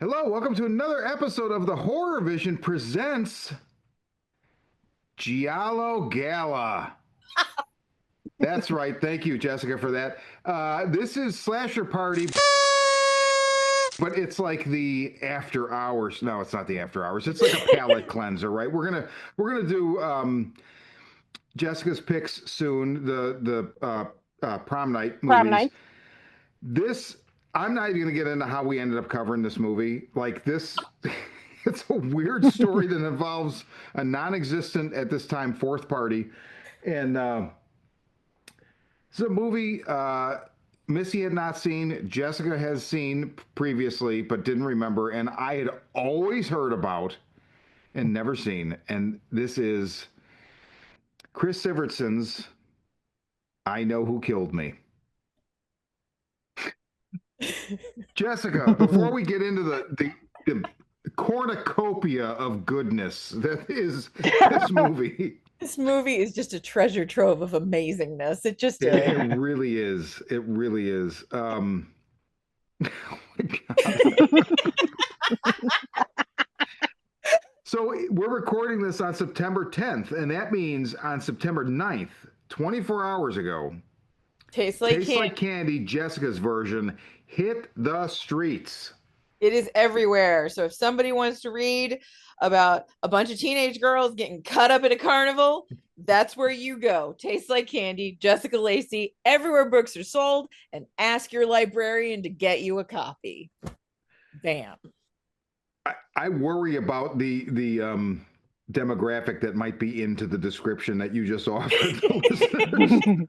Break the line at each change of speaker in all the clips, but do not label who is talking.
Hello, welcome to another episode of the Horror Vision presents Giallo Gala. That's right. Thank you, Jessica, for that. This is Slasher Party, but it's like the after hours. No, it's not the after hours. It's like a palate cleanser, right? We're gonna do Jessica's picks soon. The prom night
Prom
movies.
night.
This I'm not even gonna get into how we ended up covering this movie. Like this, it's a weird story that involves a non-existent at this time fourth party, and it's a movie Missy had not seen, Jessica has seen previously but didn't remember, and I had always heard about and never seen. And this is Chris Sivertson's "I Know Who Killed Me." Jessica, before we get into the cornucopia of goodness that is this movie,
This movie is just a treasure trove of amazingness. It just
it,
is.
it really is. It really is. Oh my God. So we're recording this on September 10th, and that means on September 9th, 24 hours ago,
Tastes like
Tastes
candy.
Like Candy, Jessica's version, hit the streets.
It is everywhere. So if somebody wants to read about a bunch of teenage girls getting cut up at a carnival, that's where you go. Tastes Like Candy, Jessica Lacy, everywhere books are sold, and ask your librarian to get you a copy. Bam.
I worry about the demographic that might be into the description that you just offered the listeners.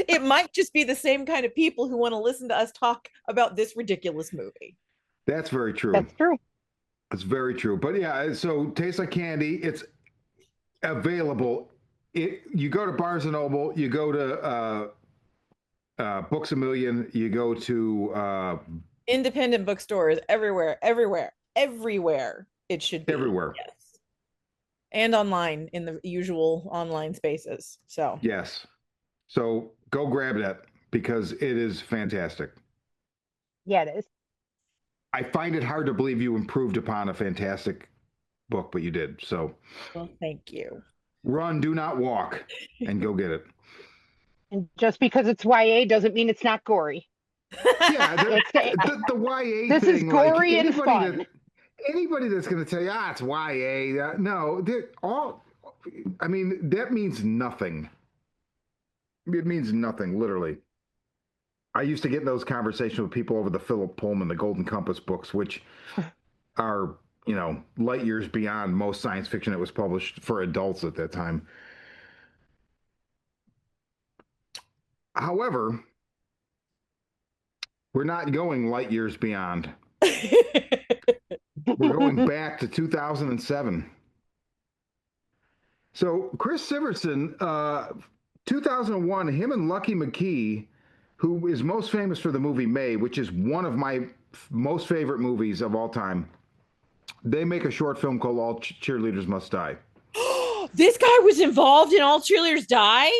It might just be the same kind of people who want to listen to us talk about this ridiculous movie.
That's very true.
That's true.
It's very true. But yeah, so Tastes Like Candy, it's available. You go to Barnes and Noble, you go to Books A Million, you go to
Independent bookstores everywhere, everywhere it should be.
Everywhere.
Yes. And online in the usual online spaces. So
yes. So go grab that because it is fantastic.
Yeah, it is.
I find it hard to believe you improved upon a fantastic book, but you did. So
well, thank you.
Run, do not walk, and go get it.
And just because it's YA doesn't mean it's not gory.
Yeah, the YA
This
thing,
is gory
like
and fun.
Anybody that's going to tell you, it's YA, no, I mean, that means nothing. It means nothing, literally. I used to get in those conversations with people over the Philip Pullman, the Golden Compass books, which are, light years beyond most science fiction that was published for adults at that time. However, we're not going light years beyond. We're going back to 2007. So Chris Sivertson, 2001, him and Lucky McKee, who is most famous for the movie May, which is one of my most favorite movies of all time, they make a short film called All Cheerleaders Must Die.
This guy was involved in All Cheerleaders Die?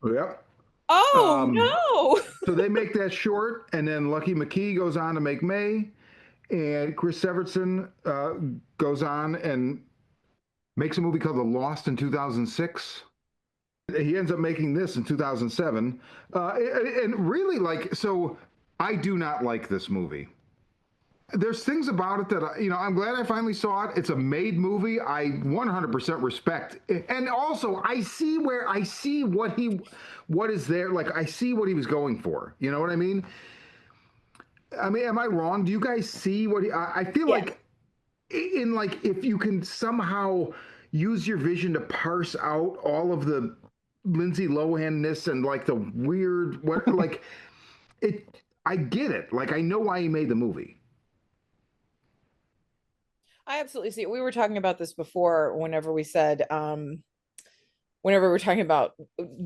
Yep.
Oh, no.
So they make that short, and then Lucky McKee goes on to make May, and Chris Sivertson goes on and makes a movie called The Lost in 2006. He ends up making this in 2007. And really, so I do not like this movie. There's things about it that, I'm glad I finally saw it. It's a made movie. I 100% respect. And also, I see what is there. Like, I see what he was going for. You know what I mean? Am I wrong? Do you guys see what I feel like if you can somehow use your vision to parse out all of the Lindsay Lohan-ness and like the weird, I get it. Like, I know why he made the movie.
I absolutely see it. We were talking about this before whenever we said, whenever we're talking about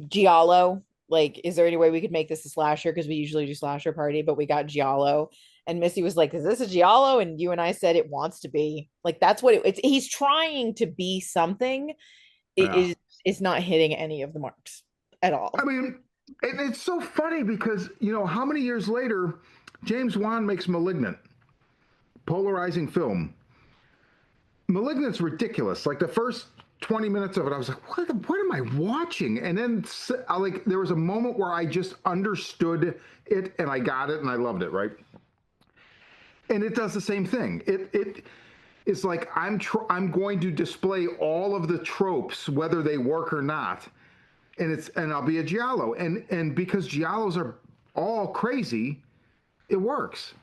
Giallo, like, is there any way we could make this a slasher? Because we usually do slasher party, but we got Giallo. And Missy was like, is this a Giallo? And you and I said it wants to be. Like, that's what it's he's trying to be something. It's not hitting any of the marks at all.
I mean, it's so funny because, how many years later, James Wan makes Malignant. polarizing film. *Malignant's* ridiculous. Like the first 20 minutes of it, I was like, what am I watching? And then like there was a moment where I just understood it and I got it and I loved it, right? And it does the same thing. It's like I'm going to display all of the tropes, whether they work or not, and I'll be a giallo, and because giallos are all crazy, it works.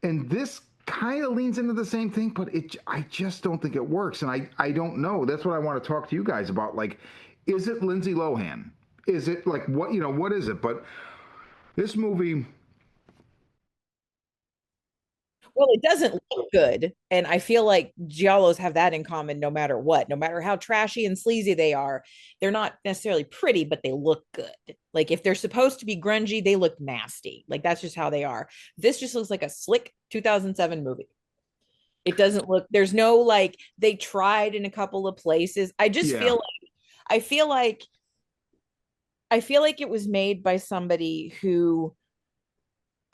And this kind of leans into the same thing, but I just don't think it works, and I don't know. That's what I want to talk to you guys about. Like, is it Lindsay Lohan? Is it like what is it? But this movie.
Well, it doesn't look good. And I feel like Giallos have that in common no matter what. No matter how trashy and sleazy they are, they're not necessarily pretty, but they look good. Like if they're supposed to be grungy, they look nasty. Like that's just how they are. This just looks like a slick 2007 movie. It doesn't look, there's no like, they tried in a couple of places.
Yeah.
I feel like, I feel like it was made by somebody who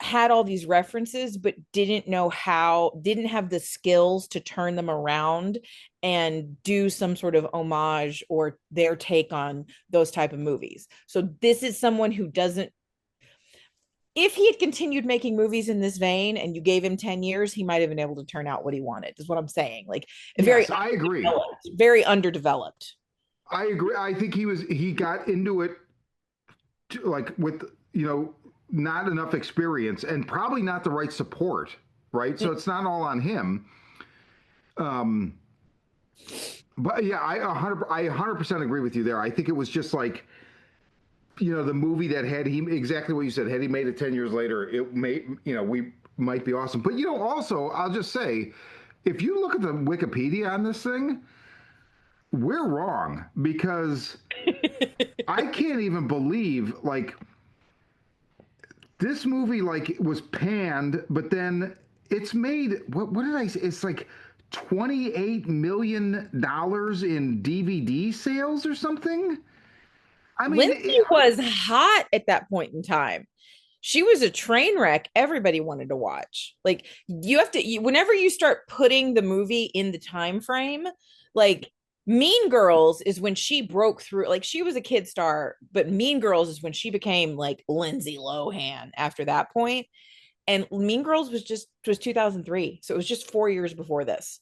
had all these references but didn't have the skills to turn them around and do some sort of homage or their take on those type of movies. So this is someone who doesn't, if he had continued making movies in this vein and you gave him 10 years, he might have been able to turn out what he wanted, is what I'm saying. Like
Yes, I agree.
Very underdeveloped.
I agree. I think he got into it like with not enough experience and probably not the right support, right? So it's not all on him. Um, but yeah, I 100% agree with you there. I think it was just like the movie that had he exactly what you said. Had he made it 10 years later, it may we might be awesome. But also I'll just say, if you look at the Wikipedia on this thing, we're wrong because I can't even believe like this movie like was panned, but then it's made what did I say? It's like $28 million in DVD sales or something. I mean,
Lindsay was hot at that point in time. She was a train wreck everybody wanted to watch. Like you have to whenever you start putting the movie in the time frame, like Mean Girls is when she broke through. Like she was a kid star, but Mean Girls is when she became like Lindsay Lohan after that point. And Mean Girls was 2003. So it was just 4 years before this.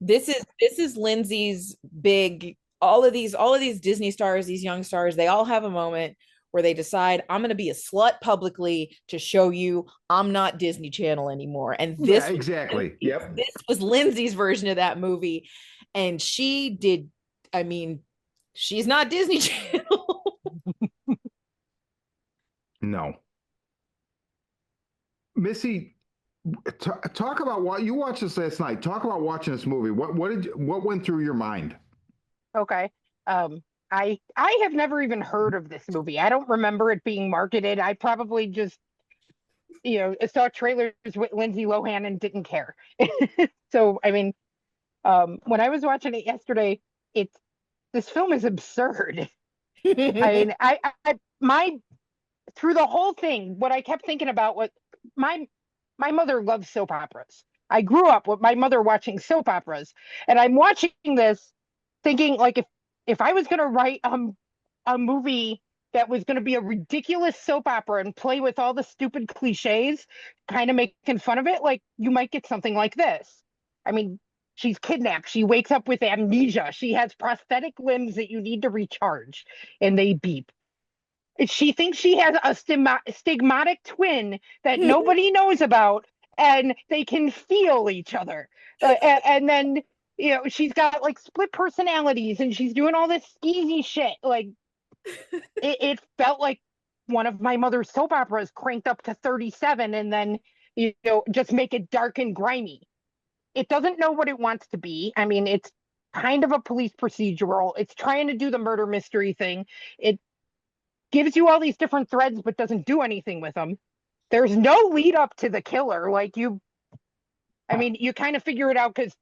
This is Lindsay's big, all of these Disney stars, these young stars, they all have a moment where they decide I'm going to be a slut publicly to show you I'm not Disney Channel anymore. And
yeah, exactly. Yep.
This was Lindsay's version of that movie. And she did, I mean, she's not Disney Channel.
No. Missy, talk about what you watched this last night. Talk about watching this movie. What went through your mind?
Okay. I have never even heard of this movie. I don't remember it being marketed. I probably just, saw trailers with Lindsay Lohan and didn't care. So, I mean, when I was watching it yesterday, this film is absurd. I mean, my through the whole thing, what I kept thinking about was my my mother loves soap operas. I grew up with my mother watching soap operas, and I'm watching this thinking like if I was going to write a movie that was going to be a ridiculous soap opera and play with all the stupid cliches, kind of making fun of it, like you might get something like this. I mean, she's kidnapped. She wakes up with amnesia. She has prosthetic limbs that you need to recharge, and they beep. She thinks she has a stigmatic twin that nobody knows about, and they can feel each other. And then, she's got like split personalities, and she's doing all this skeezy shit. Like, it felt like one of my mother's soap operas cranked up to 37 and then, just make it dark and grimy. It doesn't know what it wants to be. I mean, it's kind of a police procedural. It's trying to do the murder mystery thing. It gives you all these different threads but doesn't do anything with them. There's no lead up to the killer. I mean, you kind of figure it out because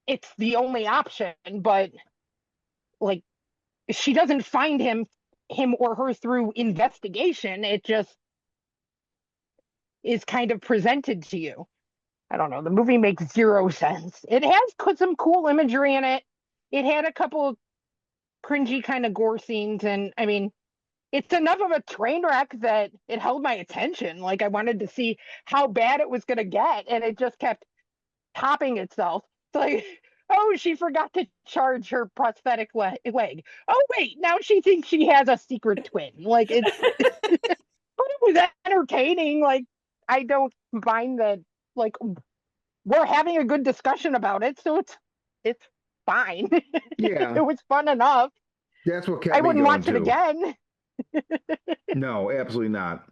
it's the only option, but like she doesn't find him or her through investigation. It just is kind of presented to you. I don't know. The movie makes zero sense. It has some cool imagery in it. It had a couple of cringy kind of gore scenes, and I mean, it's enough of a train wreck that it held my attention. Like I wanted to see how bad it was going to get, and it just kept topping itself. It's like, oh, she forgot to charge her prosthetic leg. Oh, wait, now she thinks she has a secret twin. Like it's, but it was entertaining. Like I don't mind that. Like we're having a good discussion about it, so it's fine.
Yeah,
It was fun enough.
that's what kept
I
me
wouldn't
going
watch it
too.
again.
No, absolutely not.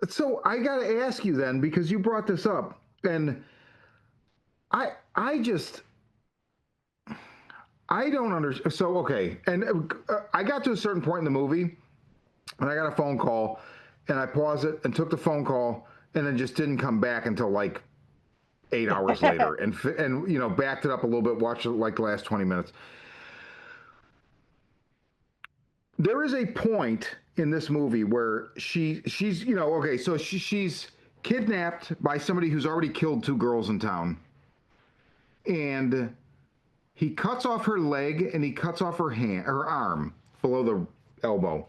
So I got to ask you then, because you brought this up, and I just I don't understand. So okay, and I got to a certain point in the movie, and I got a phone call, and I paused it and took the phone call, and then just didn't come back until like 8 hours later, and backed it up a little bit, watched it like the last 20 minutes. There is a point in this movie where she's okay, so she's kidnapped by somebody who's already killed two girls in town, and he cuts off her leg and he cuts off her arm below the elbow,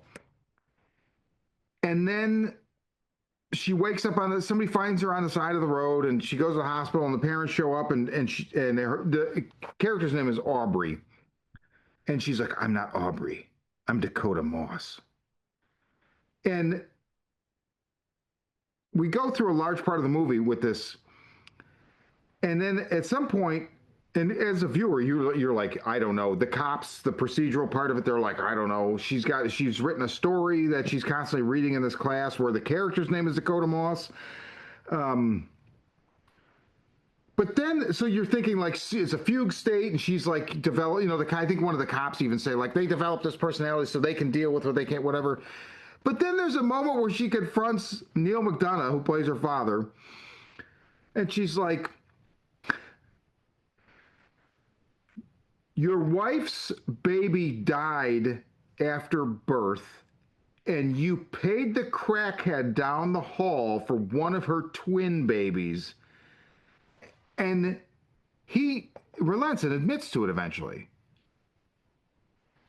and then she wakes up somebody finds her on the side of the road, and she goes to the hospital, and the parents show up, the character's name is Aubrey, and she's like, I'm not Aubrey, I'm Dakota Moss. And we go through a large part of the movie with this, and then at some point, and as a viewer, you're like, I don't know. The cops, the procedural part of it, they're like, I don't know. She's written a story that she's constantly reading in this class where the character's name is Dakota Moss. But then, so you're thinking like it's a fugue state, and she's like develop. I think one of the cops even say like they develop this personality so they can deal with what they can't, whatever. But then there's a moment where she confronts Neil McDonough, who plays her father, and she's like, your wife's baby died after birth, and you paid the crackhead down the hall for one of her twin babies. And he relents and admits to it eventually.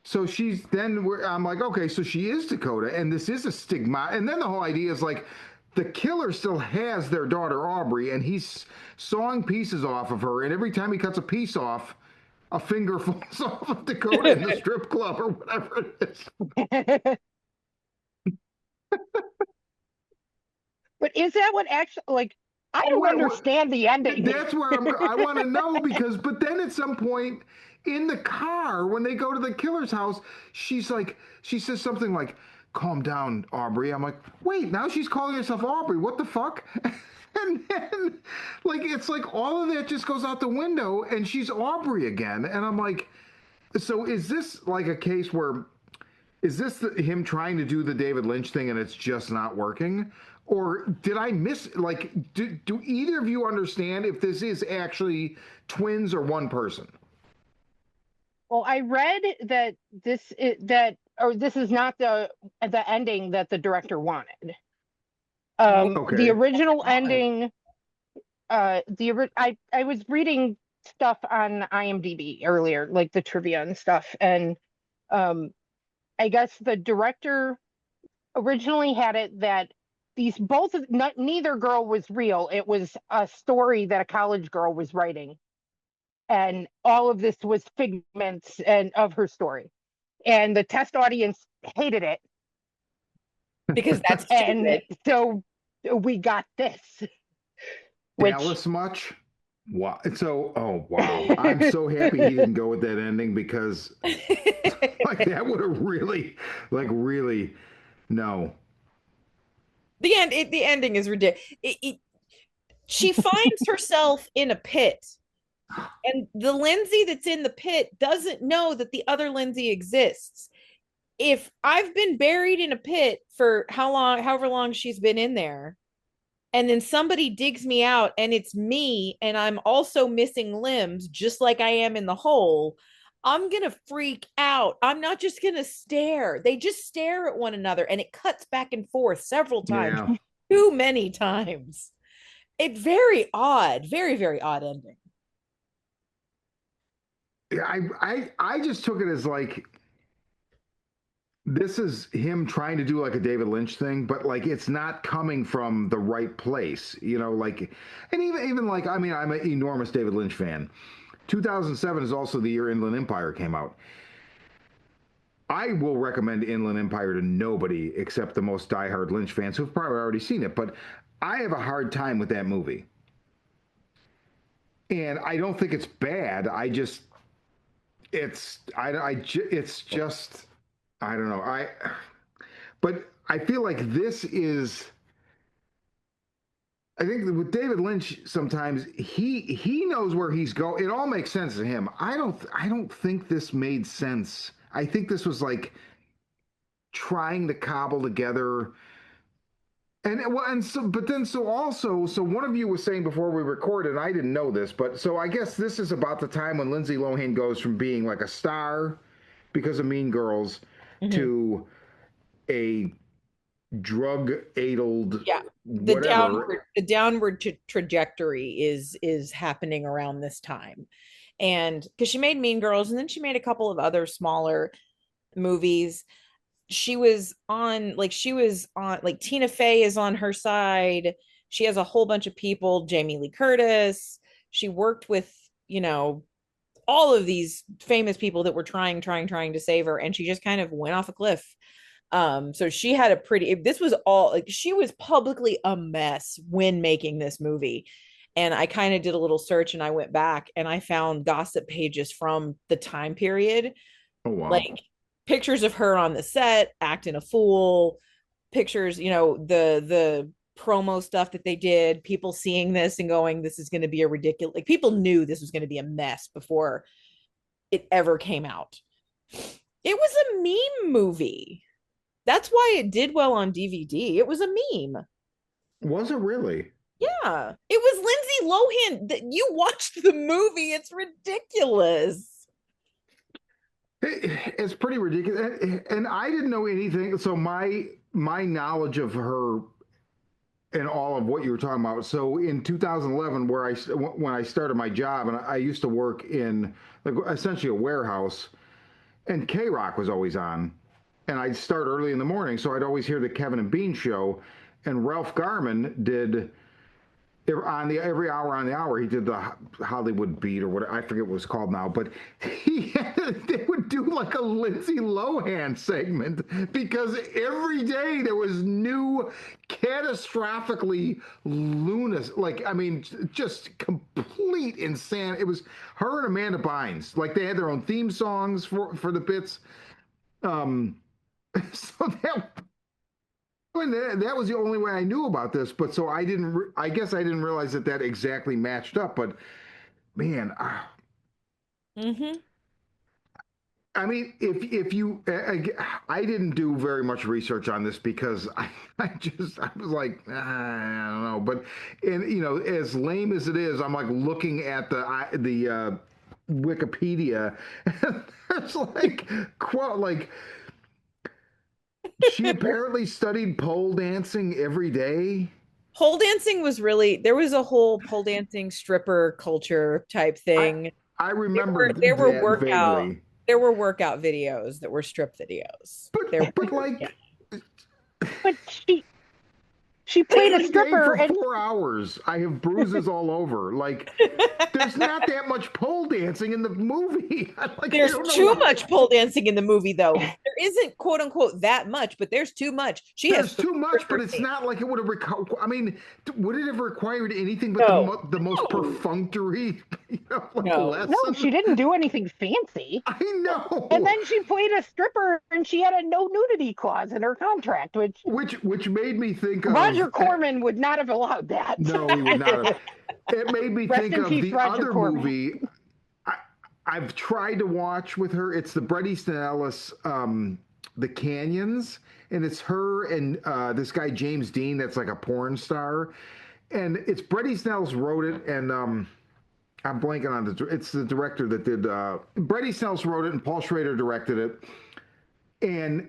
So I'm like, okay, so she is Dakota, and this is a stigma. And then the whole idea is like, the killer still has their daughter Aubrey, and he's sawing pieces off of her, and every time he cuts a piece off, a finger falls off of Dakota in the strip club or whatever it is.
But is that what actually, like, I don't understand the ending.
That's where I want to know, but then at some point in the car, when they go to the killer's house, she says something like, calm down, Aubrey. I'm like, wait, now she's calling herself Aubrey. What the fuck? And then, like, it's like all of that just goes out the window, and she's Aubrey again. And I'm like, so is this like a case where, is this him trying to do the David Lynch thing and it's just not working? Or did I miss, like, do either of you understand if this is actually twins or one person?
Well, I read that this is not the ending that the director wanted.
Okay.
The original ending, I was reading stuff on IMDb earlier, like the trivia and stuff, and I guess the director originally had it that neither girl was real. It was a story that a college girl was writing, and all of this was figments of her story. And the test audience hated it
because that's
and
stupid.
So we got this.
Dallas much? Wow. So, oh wow. I'm so happy he didn't go with that ending, because like that would have really no.
The ending is ridiculous. She finds herself in a pit, and the Lindsay that's in the pit doesn't know that the other Lindsay exists. If I've been buried in a pit for however long she's been in there, and then somebody digs me out and it's me, and I'm also missing limbs just like I am in the hole, I'm gonna freak out. I'm not just gonna stare. They just stare at one another, and it cuts back and forth several times.
Yeah.
too many times. It very odd, very, very odd ending.
I just took it as like this is him trying to do like a David Lynch thing, but like it's not coming from the right place, you know, like and even like I mean I'm an enormous David Lynch fan. 2007 is also the year Inland Empire came out. I will recommend Inland Empire to nobody except the most diehard Lynch fans who've probably already seen it, but I have a hard time with that movie. And I don't think it's bad. I just it's just I don't know. But I feel like this is I think with David Lynch sometimes he knows where he's going. It all makes sense to him. I don't think this made sense. I think this was like trying to cobble together and so but then so also so one of you was saying before we recorded, and I didn't know this, but so I guess this is about the time when Lindsay Lohan goes from being like a star because of Mean Girls
Mhm.
to a drug addled
Yeah,
whatever.
the downward trajectory is happening around this time, and because she made Mean Girls, and then she made a couple of other smaller movies. She was on like Tina Fey is on her side. She has a whole bunch of people, Jamie Lee Curtis. She worked with, you know, all of these famous people that were trying to save her, and she just kind of went off a cliff. So she had a pretty, this was all like she was publicly a mess when making this movie. And I kind of did a little search and I went back and I found gossip pages from the time period,
Oh wow.
like pictures of her on the set acting a fool, pictures, you know, the promo stuff that they did, people seeing this and going, this is going to be a ridiculous, like people knew this was going to be a mess before it ever came out. It was a meme movie. That's why it did well on DVD. It was a meme.
Was it really?
Yeah. It was Lindsay Lohan. You watched the movie. It's ridiculous.
It's pretty ridiculous, and I didn't know anything. So my knowledge of her and all of what you were talking about. So in 2011, when I started my job, and I used to work in like essentially a warehouse, and K Rock was always on, and I'd start early in the morning, so I'd always hear the Kevin and Bean show, and Ralph Garman did on the every hour on the hour he did the Hollywood Beat or what I forget what it was called now, but they would do like a Lindsay Lohan segment because every day there was new catastrophically lunatic, like I mean just complete insanity. It was her and Amanda Bynes, like they had their own theme songs for the bits. Um, so and that was the only way I knew about this, but so I didn't. I guess I didn't realize that that exactly matched up. But man,
Mm-hmm.
I mean, if you, I didn't do very much research on this because I was like, I don't know. But and you know, as lame as it is, I'm like looking at the Wikipedia, and there's like quote like she apparently studied pole dancing every day.
Pole dancing was really, there was a whole pole dancing stripper culture type
I
thing.
I
There were
remembered
there were
that
workout
vaguely,
there were workout videos that were strip videos. There
but
yeah.
like
But she played a
every day
stripper
for
and
4 hours, I have bruises all over. Like there's not that much pole dancing in the movie. Like I
There's
don't know
too
why.
much pole dancing in the movie, though. There isn't quote unquote that much, but there's too much. She has
There's
three
too much, but
strippers.
it's not like it would have required. I mean, would it have required anything but
No,
the most
no,
perfunctory, like
no.
no,
lesson?
she didn't do anything fancy.
I
And
know,
then she played a stripper and she had a no nudity clause in her contract, which
which made me think of
Roger Corman would not have allowed that.
no, he would not have. It made me
Rest
think
in
of
peace,
the
Roger
other
Corman.
movie I, I've tried to watch with her. It's the Bret Easton Ellis, The Canyons, and it's her and this guy James Dean, that's like a porn star, and it's Bret Easton Ellis wrote it, and I'm blanking on it's the director that did Bret Easton Ellis wrote it, and Paul Schrader directed it, and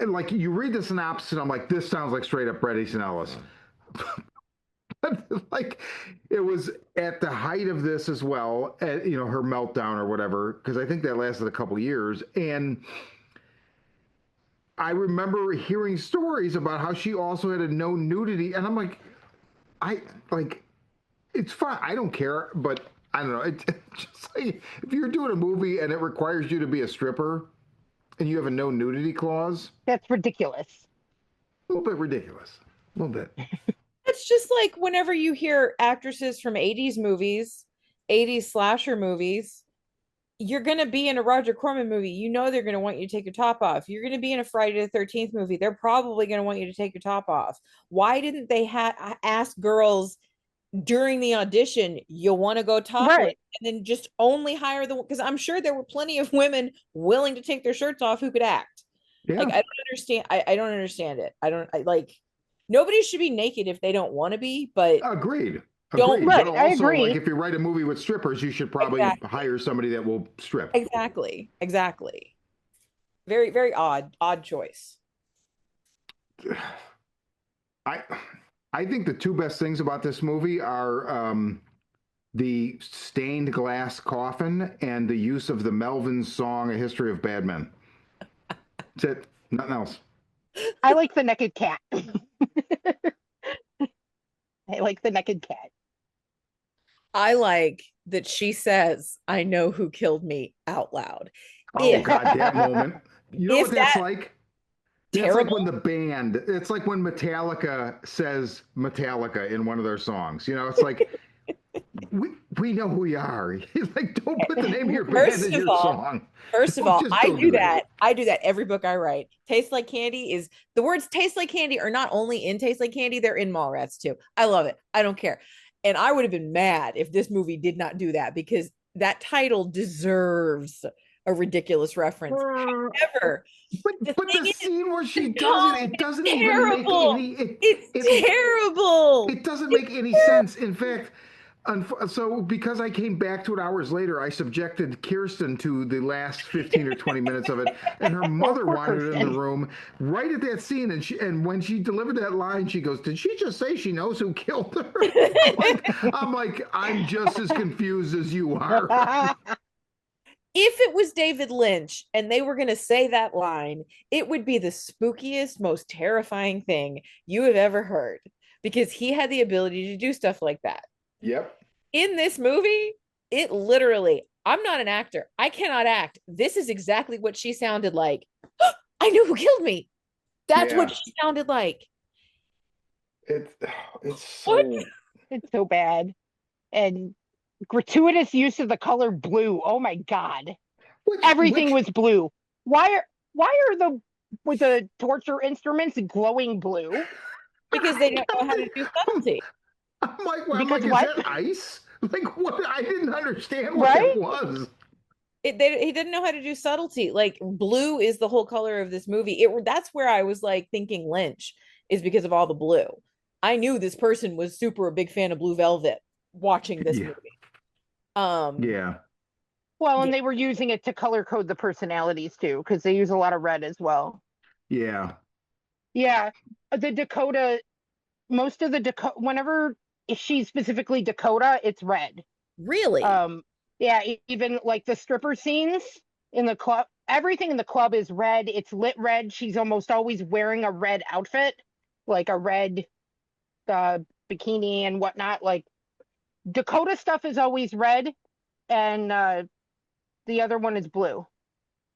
like you read the synopsis, and I'm like, this sounds like straight up Bret Easton Ellis. Like it was at the height of this as well, her meltdown or whatever, because I think that lasted a couple years, and I remember hearing stories about how she also had a no nudity, and I'm like, I like, it's fine, I don't care, but I don't know, just like if you're doing a movie and it requires you to be a stripper and you have a no nudity clause,
That's ridiculous.
a little bit ridiculous, a little bit.
It's just like whenever you hear actresses from 80s movies, 80s slasher movies, you're going to be in a Roger Corman movie. You know they're going to want you to take your top off. You're going to be in a Friday the 13th movie. They're probably going to want you to take your top off. Why didn't they ask girls during the audition, you want to go topless?
Right.
And then just only hire the, because I'm sure there were plenty of women willing to take their shirts off who could act. Like,
Yeah,
I don't understand. I don't understand it. Like, nobody should be naked if they don't want to be, but
agreed.
don't.
Agreed. But
Right. I
also, like,
agree.
if you write a movie with strippers, you should probably
Exactly.
hire somebody that will strip.
Exactly. Exactly. Very, very odd choice.
I I think the two best things about this movie are the stained glass coffin and the use of the Melvins song "A History of Bad Men." That's it. Nothing else.
I like the naked cat. I like the naked cat.
I like that she says, I know who killed me out loud.
Oh
If
God, that moment. You know what
if
that's
that
like? That's like
terrible,
when the band. It's like when Metallica says Metallica in one of their songs. It's like we know who you are. Like, don't put the name of your band
first
as
of
your
all,
song.
first of
Don't
all,
just
I
don't
do
do that.
that. I do that every book I write. Taste Like Candy is the words taste like candy are not only in Taste Like Candy, they're in Mallrats too. I love it. I don't care. And I would have been mad if this movie did not do that because that title deserves a ridiculous reference. However,
But
the
but the
thing is,
scene where she does
no,
it
it's
doesn't even make
terrible.
any
It's
it
terrible.
it doesn't
It's
make any
terrible.
sense. In fact, so because I came back to it hours later, I subjected Kirsten to the last 15 or 20 minutes of it, and her
Oh,
mother
poor
wandered in the
Kirsten.
room right at that scene, and when she delivered that line, she goes, "Did she just say she knows who killed her?" I'm just as confused as you are.
If it was David Lynch and they were going to say that line, it would be the spookiest, most terrifying thing you have ever heard because he had the ability to do stuff like that.
Yep.
In this movie, it literally, I'm not an actor. I cannot act. This is exactly what she sounded like. I knew who killed me. That's what
Yeah.
she sounded like.
It's it's
What?
so
It's so bad. And gratuitous use of the color blue. Oh my God. Everything
which
was blue. Why are the with the torture instruments glowing blue?
Because they don't know how to do
I'm,
subtlety.
I'm like,
Because
is
what?
that ice? Like what? I didn't understand what that
Right?
was.
He didn't know how to do subtlety. Like blue is the whole color of this movie. That's where I was like thinking Lynch is because of all the blue. I knew this person was super a big fan of Blue Velvet watching this
Yeah,
movie. Um,
yeah,
Well, and
yeah,
they were using it to color code the personalities too, because they use a lot of red as well.
yeah,
Yeah, the Dakota, most of the Dakota, whenever if she's specifically Dakota, it's red.
really,
Um, yeah, even like the stripper scenes in the club, everything in the club is red. It's lit red. She's almost always wearing a red outfit, like a red uh, bikini and whatnot. Like Dakota stuff is always red, and the other one is blue.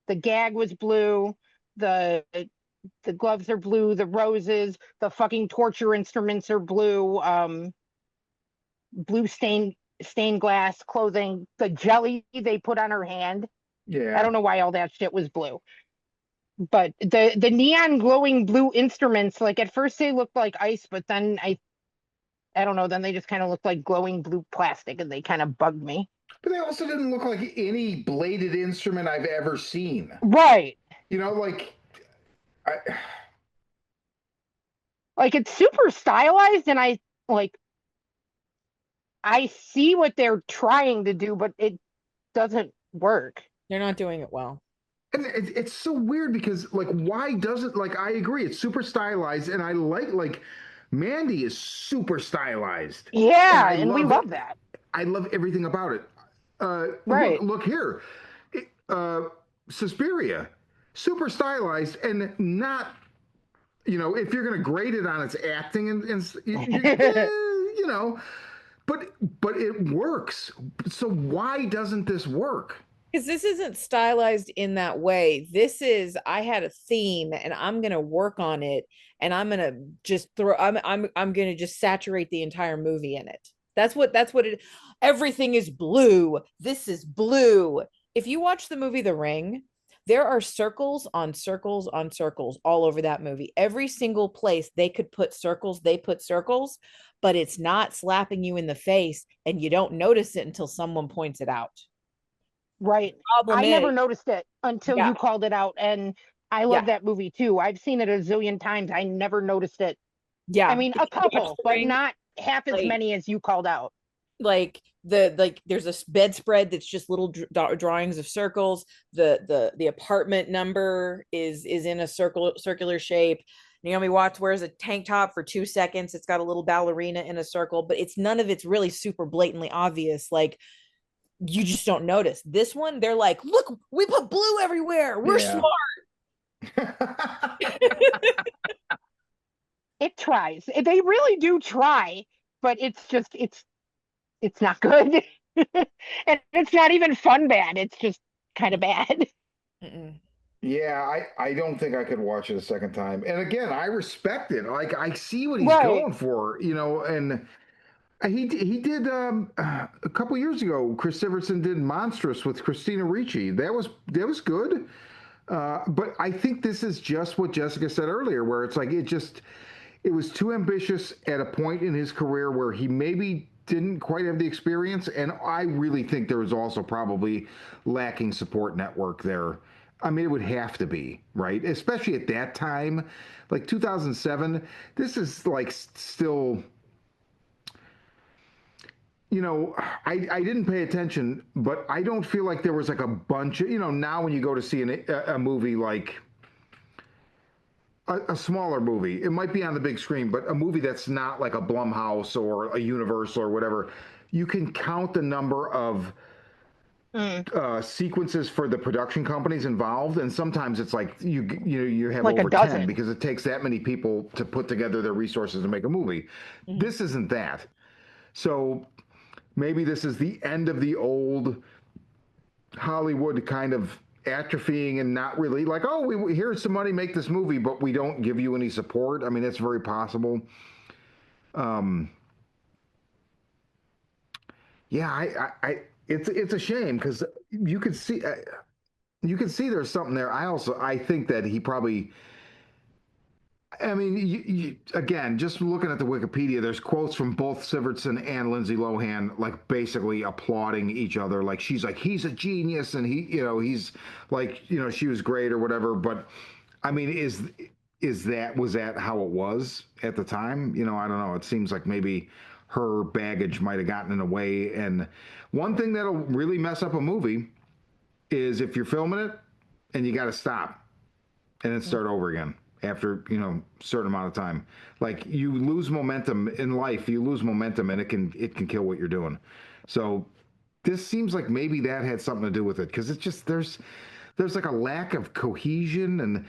The gag was blue. The the gloves are blue. The roses, the fucking torture instruments are blue. Blue stained glass clothing. The jelly they put on her hand. I
yeah.
don't know why all that shit was blue. But the neon glowing blue instruments, like at first they looked like ice, but then I don't know, then they just kind of looked like glowing blue plastic and they kind of bugged me.
But they also didn't look like any bladed instrument I've ever seen.
Right.
Like I,
Like it's super stylized and like I see what they're trying to do, but it doesn't work.
they're not doing it well.
And it's so weird because like why doesn't like I agree it's super stylized and I like Mandy is super stylized and
Yeah, and we love that.
I love everything about it.
Right.
Look here, uh, Suspiria, super stylized and not if you're going to grade it on its acting and you know, but it works. So why doesn't this work?
Because this isn't stylized in that way. This is, I had a theme and I'm gonna work on it and I'm gonna just throw I'm gonna just saturate the entire movie in it. That's what it everything is blue. This is blue. If you watch the movie The Ring, there are circles on circles on circles all over that movie. Every single place they could put circles, they put circles, but it's not slapping you in the face and you don't notice it until someone points it out.
Right.
Problem
I
is,
never noticed it until
yeah,
you called it out. And I
yeah,
love that movie too. I've seen it a zillion times. I never noticed it. I
yeah.
mean,
If
a
you watch
couple,
The
but
Ring,
not half as
like
many as you called out.
like there's a bedspread that's just little drawings of circles. The apartment number is in a circular shape. Naomi Watts wears a tank top for 2 seconds. It's got a little ballerina in a circle, but it's none of it's really super blatantly obvious. Like you just don't notice. This one, they're like, look, we put blue everywhere. We're
Yeah.
smart.
It tries. They really do try, but it's not good. And it's not even fun bad. It's just kind of bad.
Mm-mm.
Yeah, I don't think I could watch it a second time. And again, I respect it. Like I see what he's
Right.
going for, and he did a couple years ago. Chris Everson did Monstrous with Christina Ricci. That was good. But I think this is just what Jessica said earlier, where it's like it was too ambitious at a point in his career where he maybe didn't quite have the experience, and I really think there was also probably lacking support network there. I mean, it would have to be, right? Especially at that time, like 2007. This is like still, I didn't pay attention, but I don't feel like there was like a bunch of, now when you go to see a movie like a smaller movie. It might be on the big screen, but a movie that's not like a Blumhouse or a Universal or whatever. You can count the number of
Mm,
sequences for the production companies involved, and sometimes it's like you have
like a
over 10
dozen.
because it takes that many people to put together their resources to make a movie.
Mhm.
This isn't that. So maybe this is the end of the old Hollywood kind of atrophying and not really like, oh, here's some money, make this movie, but we don't give you any support. I mean, that's very possible. Um, yeah, it's a shame because you could see there's something there. I think that he probably I mean, again, just looking at the Wikipedia, there's quotes from both Sivertson and Lindsay Lohan, like basically applauding each other. Like she's like, he's a genius, and he's like, she was great or whatever. But I mean, was that how it was at the time? I don't know. It seems like maybe her baggage might have gotten in the way. And one thing that'll really mess up a movie is if you're filming it and you got to stop and then start over again after certain amount of time. Like you lose momentum in life, you lose momentum, and it can kill what you're doing. So this seems like maybe that had something to do with it because it's just there's like a lack of cohesion and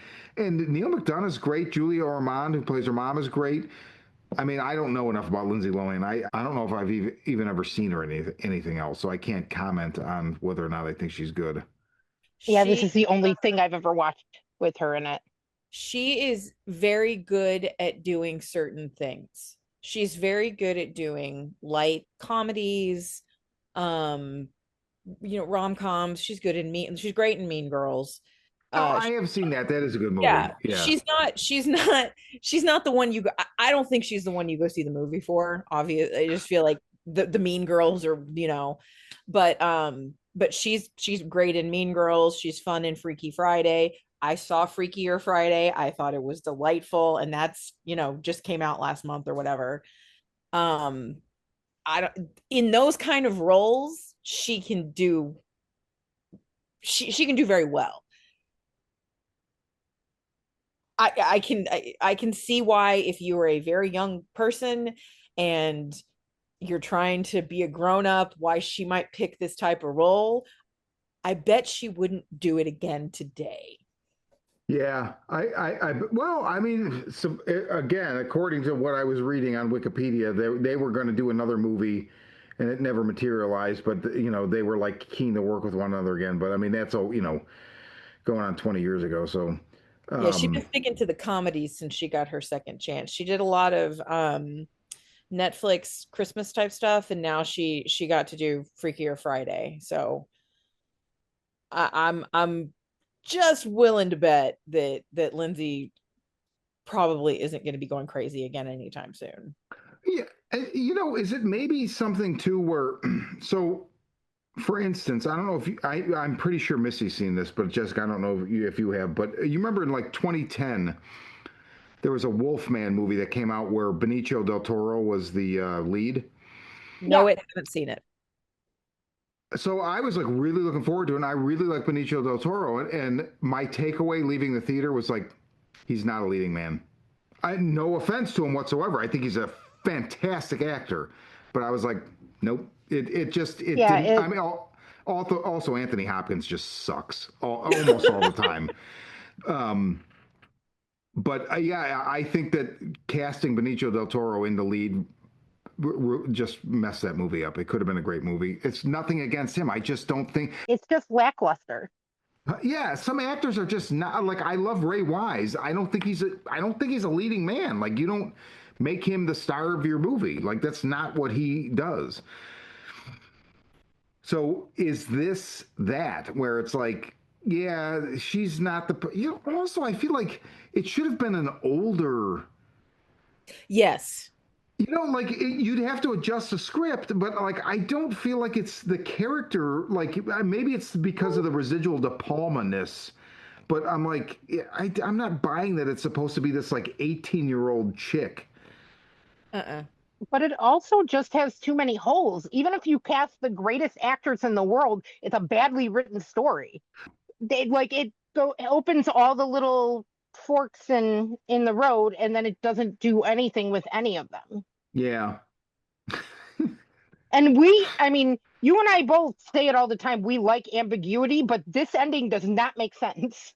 Neil McDonough is great. Julia Ormond, who plays her mom, is great. I mean, I don't know enough about Lindsay Lohan. I don't know if I've even ever seen her in anything else, so I can't comment on whether or not I think she's good.
Yeah, this
She
is the only thing I've ever watched with her in it.
she is very good at doing certain things. She's very good at doing light comedies, um, rom-coms. She's good in Mean. She's great in Mean Girls.
Oh,
Uh,
I have seen that. That is a good
yeah,
movie. Yeah.
she's not the one you go. I don't think she's the one you go see the movie for. Obvious. I just feel like the Mean Girls are, but she's great in Mean Girls. She's fun in Freaky Friday. I saw Freakier Friday. I thought it was delightful, and that's, just came out last month or whatever. Um, I don't in those kind of roles, she can do very well. I can see why if you were a very young person and you're trying to be a grown up, why she might pick this type of role. I bet she wouldn't do it again today.
Yeah, well, I mean, so, again, according to what I was reading on Wikipedia, they were going to do another movie, and it never materialized. But you know, they were like keen to work with one another again. But I mean, that's all, you know, going on 20 years ago. So,
Yeah, she's been
um,
sticking to the comedies since she got her second chance. She did a lot of Netflix Christmas type stuff, and now she got to do Freakier Friday. So I'm just willing to bet that Lindsay probably isn't going to be going crazy again anytime soon.
yeah, and, you know, is it maybe something too where, so for instance, I don't know if I'm pretty sure Missy's seen this, but Jessica, I don't know if you have, but you remember in like 2010, there was a Wolfman movie that came out where Benicio del Toro was the lead.
No,
Yeah.
it haven't seen it.
So I was like really looking forward to it, and I really like Benicio del Toro, and my takeaway leaving the theater was like, he's not a leading man. No offense to him whatsoever. I think he's a fantastic actor, but I was like, nope. It
Yeah,
didn't. I mean, also Anthony Hopkins just sucks almost all the time. Um, but yeah, I think that casting Benicio del Toro in the lead just messed that movie up. It could have been a great movie. It's nothing against him. I just don't think.
it's just lackluster.
Yeah, some actors are just not like. I love Ray Wise. I don't think he's a leading man. Like, you don't make him the star of your movie. Like, that's not what he does. So is this that where it's like, yeah, she's not the. You know, also, I feel like it should have been an older.
Yes.
You know, like you'd have to adjust the script, but like I don't feel like it's the character. Like maybe it's because of the residual De Palma-ness, but I'm like, I'm not buying that it's supposed to be this like 18-year-old chick.
Uh-uh.
But it also just has too many holes. Even if you cast the greatest actors in the world, it's a badly written story. It opens all the little forks in the road, and then it doesn't do anything with any of them.
Yeah.
And I mean, you and I both say it all the time. We like ambiguity, but this ending does not make sense.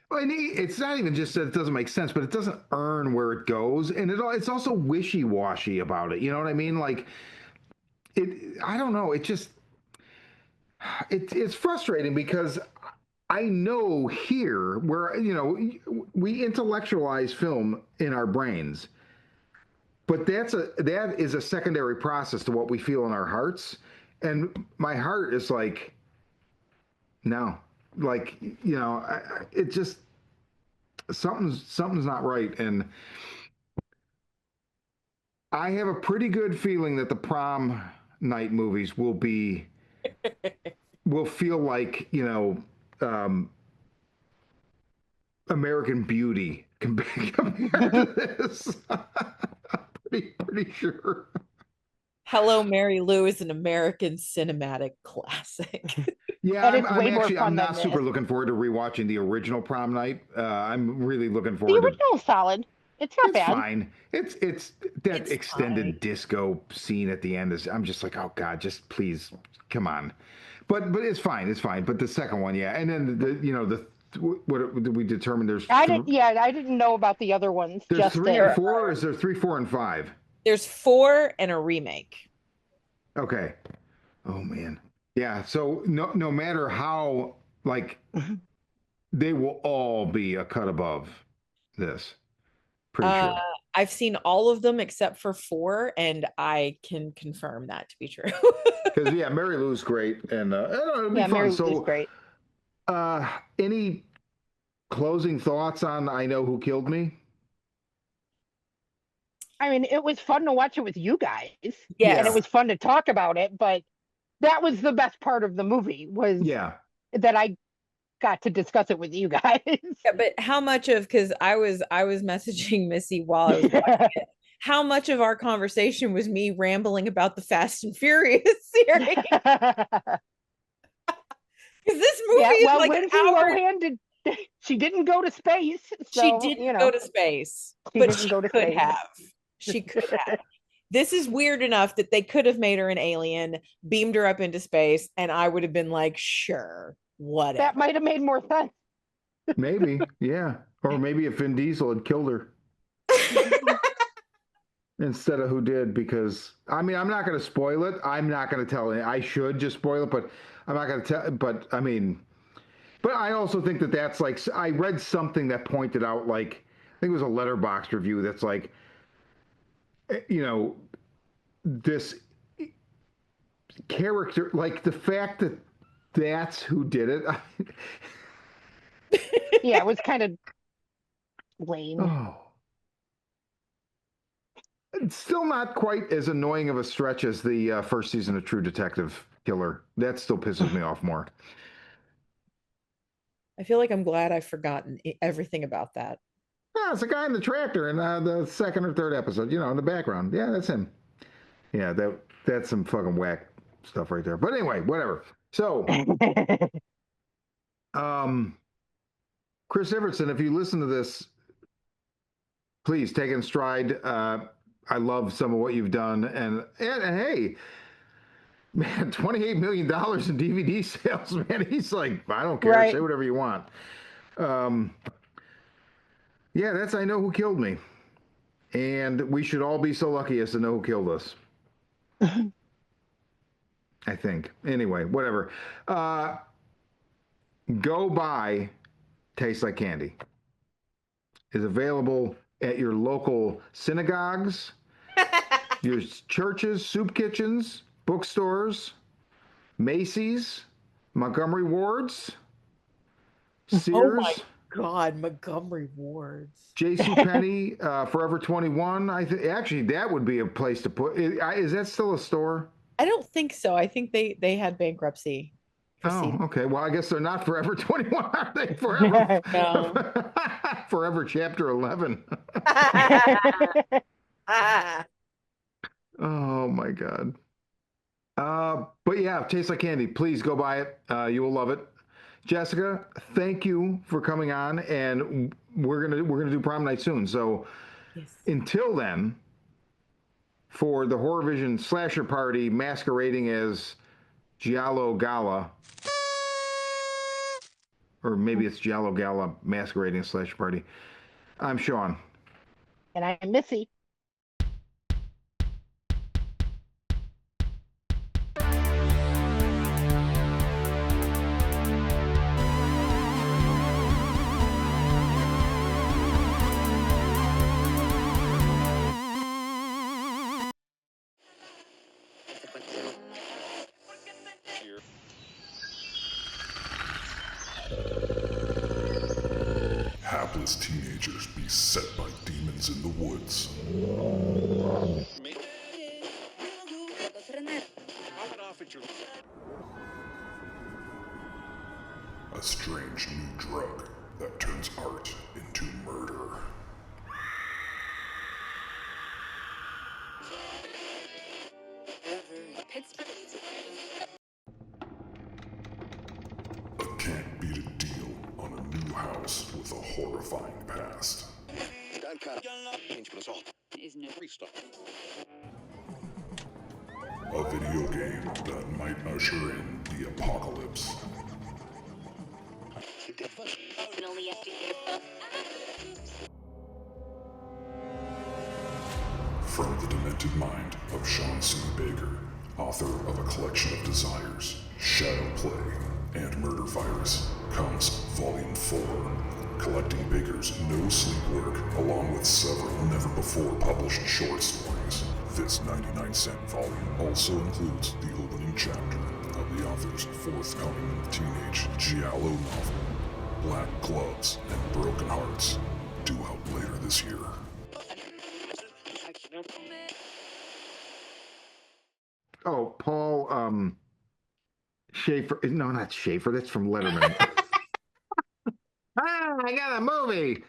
Well, and it's not even just that it doesn't make sense, but it doesn't earn where it goes, and it's also wishy-washy about it. You know what I mean? Like it. I don't know. It just it's frustrating because I know here where you know we intellectualize film in our brains, but that is a secondary process to what we feel in our hearts, and my heart is like no, like you know, it just something's not right, and I have a pretty good feeling that the prom night movies will feel like you know American Beauty compared to this. Pretty sure.
Hello, Mary Lou is an American cinematic classic.
Yeah,
And it's way more
I'm
fun than
not
this.
super looking forward to rewatching the original Prom Night. I'm really looking
The
forward to.
original is solid. It's not
It's
bad.
fine. It's that
It's
extended
fine.
disco scene at the end is. I'm just like, oh God, just please, come on. But it's fine. It's fine. But the second one, yeah, and then the you know the what we determined
I didn't know about the other ones.
there's
Just
three
did.
and four. Or is there three, four, and five?
There's four and a remake.
Okay. Oh man. Yeah. So no matter how like they will all be a cut above this. Pretty
Uh,
sure.
I've seen all of them except for four, and I can confirm that to be true.
Because yeah, Mary Lou's great, and I don't know, it'll be
Yeah,
fun.
Mary Lou's
So,
great.
any closing thoughts on I Know Who Killed Me?
I mean, it was fun to watch it with you guys, and it
Yes.
Yeah.
was fun to talk about it, but that was the best part of the movie was
Yeah.
that I got to discuss it with you guys.
Yeah, but how much of because I was messaging Missy while I was watching it. How much of our conversation was me rambling about the Fast and Furious series? Because this movie
Yeah,
is
well,
like an
Lindsay
hour.
Lohan did. She didn't go to space,
She
so
didn't go to space,
she
but
didn't
she
go to
could
space.
have. She could have. This is weird enough that they could have made her an alien, beamed her up into space, and I would have been like, sure, whatever.
That might have made more sense.
Maybe, yeah. Or maybe if Vin Diesel had killed her instead of who did, because I mean, I'm not going to spoil it. I'm not going to tell it. I should just spoil it, but I'm not going to tell. But I mean, but I also think that that's like, I read something that pointed out, like, I think it was a Letterboxd review that's like, you know, this character, like the fact that that's who did it.
Yeah, it was kind of lame.
Oh. It's still not quite as annoying of a stretch as the first season of True Detective Killer. That still pisses me off more.
I feel like I'm glad I've forgotten everything about that.
Yeah, it's a guy in the tractor in the second or third episode, in the background. Yeah, that's him. Yeah, that's some fucking whack stuff right there. But anyway, whatever. So, Chris Evertson, if you listen to this, please take it in stride. I love some of what you've done, and hey, man, $28 million in DVD sales, man. He's like, I don't care,
Right.
say whatever you want. Yeah, that's I Know Who Killed Me. And we should all be so lucky as to know who killed us. I think. Anyway, whatever. Go buy Tastes Like Candy. Is available at your local synagogues, your churches, soup kitchens, bookstores, Macy's, Montgomery Wards,
Oh my
Sears,
God, Montgomery Wards.
J.C. Penney, Forever 21. I think actually that would be a place to put. Is that still a store?
I don't think so. I think they had bankruptcy proceedings.
Oh, okay. Well, I guess they're not Forever 21, are they? Forever,
No.
Forever Chapter 11. Oh my God. But yeah, Tastes Like Candy. Please go buy it. You will love it. Jessica, thank you for coming on, and we're gonna do prom night soon. So
Yes.
until then, for the Horror Vision Slasher Party masquerading as Giallo Gala, or maybe it's Giallo Gala masquerading as Slasher Party. I'm Sean.
And I'm Missy.
Hapless teenagers beset by demons in the woods. A strange new drug that turns art into murder. A can't beat a deal on a new house with a horrifying past. A video game that might usher in the apocalypse. From the demented mind of Sean C. Baker, author of A Collection of Desires, Shadow Play, and Murder Virus, comes Volume 4, collecting Baker's no sleep work along with several never-before-published short stories. This 99-cent volume also includes the opening chapter of the author's forthcoming teenage Giallo novel, Black Gloves and Broken Hearts, due out later this year.
Oh, Paul Schaefer. No, not Schaefer. That's from Letterman. I got a movie.